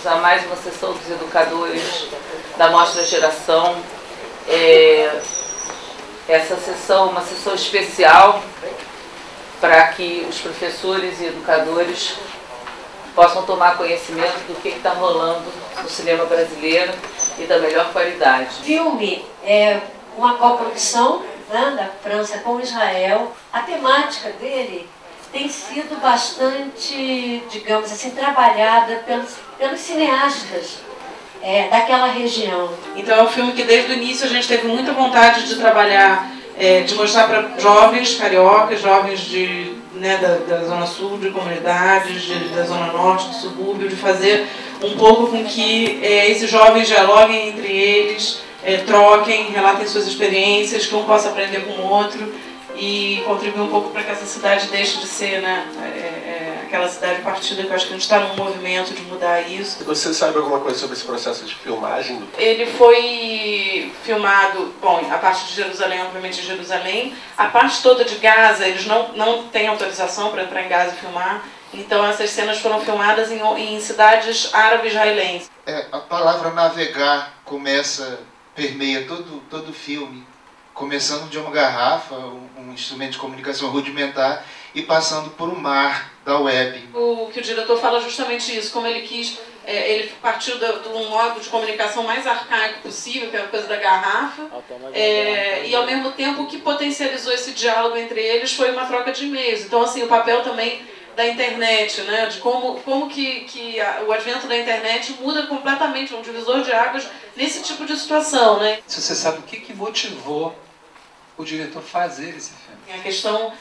bem-vindos a mais uma sessão dos educadores da Mostra Geração. Essa sessão é uma sessão especial para que os professores e educadores possam tomar conhecimento do que está rolando no cinema brasileiro e da melhor qualidade. O filme é uma coprodução, né, da França com Israel. A temática dele tem sido bastante, digamos assim, trabalhada pelos cineastas daquela região. Então é um filme que desde o início a gente teve muita vontade de trabalhar, de mostrar para jovens cariocas, jovens da Zona Sul, de comunidades, da Zona Norte, do subúrbio, de fazer um pouco com que esses jovens dialoguem entre eles, troquem, relatem suas experiências, que um possa aprender com o outro e contribuir um pouco para que essa cidade deixe de ser, aquela cidade partida, que eu acho que a gente está num movimento de mudar isso. Você sabe alguma coisa sobre esse processo de filmagem? Ele foi filmado, bom, a parte de Jerusalém, obviamente em Jerusalém, a parte toda de Gaza, eles não têm autorização para entrar em Gaza e filmar, então essas cenas foram filmadas em cidades árabe-israelenses. A palavra navegar permeia todo o filme, começando de uma garrafa, um instrumento de comunicação rudimentar, e passando por um mar da web. O que o diretor fala justamente isso, como ele quis, ele partiu de um modo de comunicação mais arcaico possível, que é a coisa da garrafa, e ao mesmo tempo o que potencializou esse diálogo entre eles foi uma troca de e-mails. Então assim, o papel também da internet, né, de como que o advento da internet muda completamente, um divisor de águas nesse tipo de situação, né? Se você sabe o que motivou o diretor fazer esse filme? A questão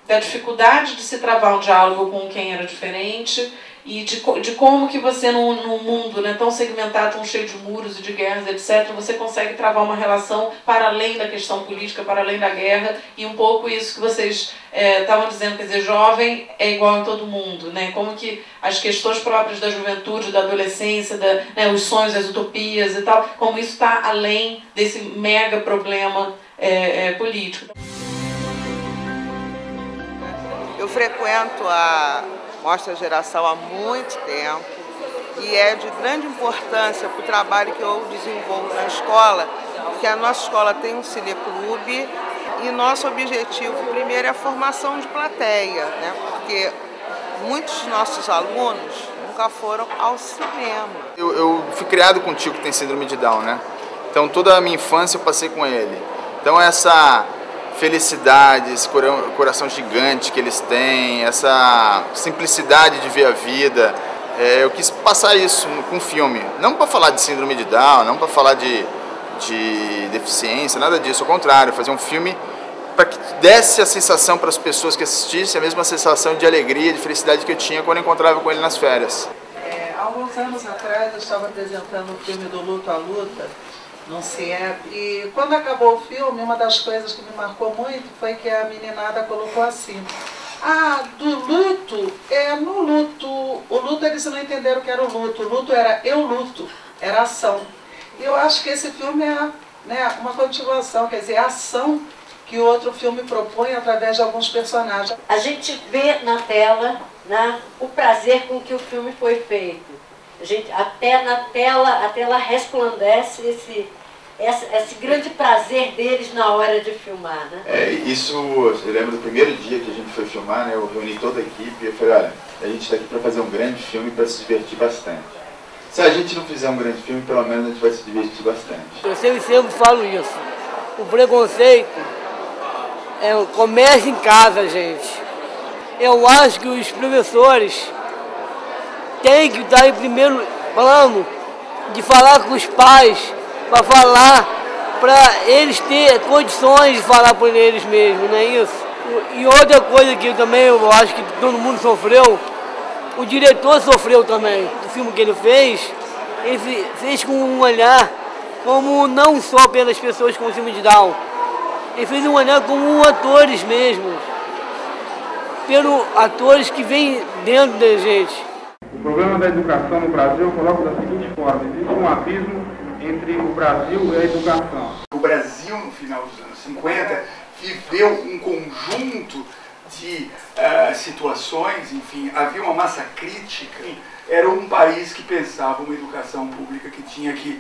da dificuldade de se travar um diálogo com quem era diferente e de como que você num mundo tão segmentado, tão cheio de muros e de guerras, etc., você consegue travar uma relação para além da questão política, para além da guerra, e um pouco isso que vocês estavam dizendo, quer dizer, jovem é igual em todo mundo, né? Como que as questões próprias da juventude, da adolescência, os sonhos, as utopias e tal, como isso está além desse mega problema político. Eu frequento a Mostra Geração há muito tempo e é de grande importância para o trabalho que eu desenvolvo na escola, porque a nossa escola tem um cineclube e nosso objetivo primeiro é a formação de plateia, né? Porque muitos dos nossos alunos nunca foram ao cinema. Eu fui criado com um tio que tem síndrome de Down, né? Então toda a minha infância eu passei com ele. Então essa felicidade, esse coração gigante que eles têm, essa simplicidade de ver a vida, eu quis passar isso com o filme. Não para falar de síndrome de Down, não para falar de deficiência, nada disso. Ao contrário, fazer um filme para que desse a sensação para as pessoas que assistissem, a mesma sensação de alegria, de felicidade que eu tinha quando eu encontrava com ele nas férias. Há alguns anos atrás eu estava apresentando o filme do Luto à Luta, no CIEP, e quando acabou o filme, uma das coisas que me marcou muito foi que a meninada colocou assim: do luto no luto. O luto eles não entenderam que era o luto era eu luto, era ação. E eu acho que esse filme é uma continuação, quer dizer, a ação que o outro filme propõe através de alguns personagens. A gente vê na tela, o prazer com que o filme foi feito. Até na tela, a tela resplandece esse grande prazer deles na hora de filmar, né? Isso, eu lembro do primeiro dia que a gente foi filmar, né? Eu reuni toda a equipe e eu falei, olha, a gente está aqui para fazer um grande filme para se divertir bastante. Se a gente não fizer um grande filme, pelo menos a gente vai se divertir bastante. Eu sempre falo isso. O preconceito começa em casa, gente. Eu acho que os professores têm que estar em primeiro plano de falar com os pais, para eles terem condições de falar por eles mesmos, não é isso? E outra coisa que eu acho que todo mundo sofreu, o diretor sofreu também, do filme que ele fez com um olhar como não só pelas pessoas com síndrome de Down, ele fez um olhar como atores mesmo, pelos atores que vêm dentro da gente. O problema da educação no Brasil eu coloco da seguinte forma: existe um abismo entre o Brasil e a educação. O Brasil, no final dos anos 50, viveu um conjunto de situações, enfim, havia uma massa crítica. Era um país que pensava uma educação pública que tinha que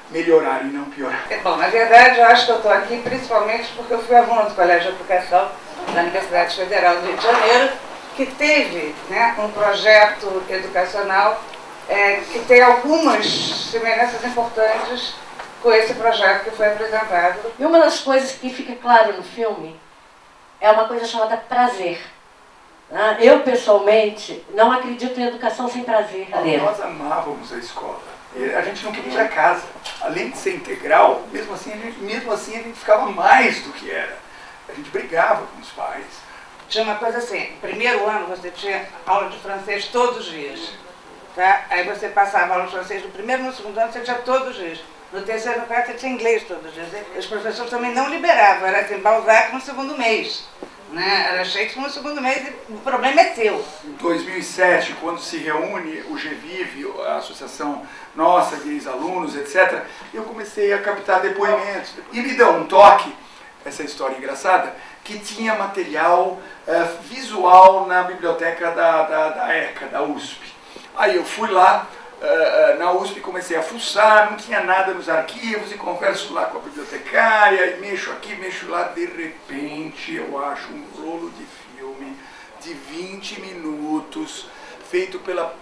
melhorar e não piorar. Bom, na verdade, eu acho que eu estou aqui principalmente porque eu fui aluna do Colégio de Educação da Universidade Federal do Rio de Janeiro, que teve, né, um projeto educacional que tem algumas semelhanças importantes com esse projeto que foi apresentado. E uma das coisas que fica claro no filme é uma coisa chamada prazer. Eu, pessoalmente, não acredito em educação sem prazer. Nós amávamos a escola. A gente não queria ir para casa. Além de ser integral, mesmo assim a gente ficava mais do que era. A gente brigava com os pais. Tinha uma coisa assim, no primeiro ano você tinha aula de francês todos os dias. Tá? Aí você passava aula de francês no primeiro e no segundo ano, você tinha todos os dias. No terceiro e no quarto você tinha inglês todos os dias. Os professores também não liberavam, era assim, Balzac no segundo mês. Né? Era Shakespeare no segundo mês e o problema é seu. Em 2007, quando se reúne o GVIV, a associação nossa de ex-alunos, etc., eu comecei a captar depoimentos. E me dão um toque, essa história engraçada, que tinha material visual na biblioteca da ECA, da USP. Aí eu fui lá, na USP, comecei a fuçar, não tinha nada nos arquivos, e converso lá com a bibliotecária, e mexo aqui, mexo lá, de repente eu acho um rolo de filme de 20 minutos, feito pela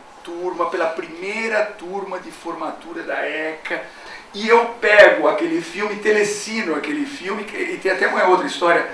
primeira turma de formatura da ECA, e eu pego aquele filme, telecino aquele filme, e tem até uma outra história,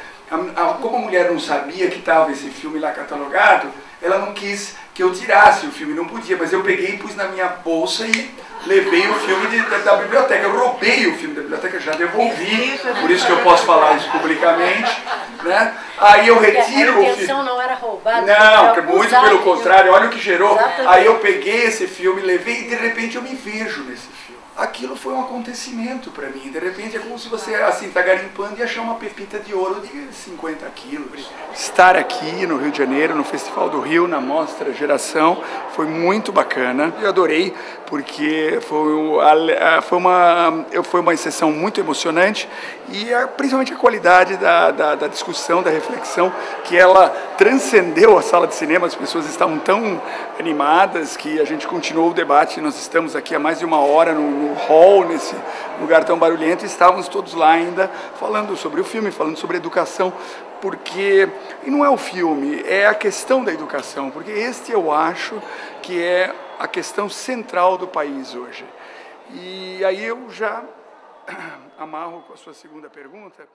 como a mulher não sabia que estava esse filme lá catalogado, ela não quis que eu tirasse o filme, não podia, mas eu peguei e pus na minha bolsa e levei o filme da biblioteca. Eu roubei o filme da biblioteca, já devolvi, por isso que eu posso falar isso publicamente. Né? Aí eu retiro o filme. A intenção não era roubar. Não, muito pelo contrário, olha o que gerou. Exatamente. Aí eu peguei esse filme, levei e de repente eu me vejo nesse filme. Aquilo foi um acontecimento para mim. De repente é como se você assim tá garimpando e achar uma pepita de ouro de 50 quilos. Estar aqui no Rio de Janeiro, no Festival do Rio, na Mostra Geração, foi muito bacana. Eu adorei porque foi uma sessão muito emocionante e principalmente a qualidade da discussão, da reflexão, que ela transcendeu a sala de cinema. As pessoas estavam tão animadas que a gente continuou o debate. Nós estamos aqui há mais de uma hora no hall, nesse lugar tão barulhento, e estávamos todos lá ainda falando sobre o filme, falando sobre educação, porque, e não é o filme, é a questão da educação, porque este eu acho que é a questão central do país hoje. E aí eu já amarro com a sua segunda pergunta.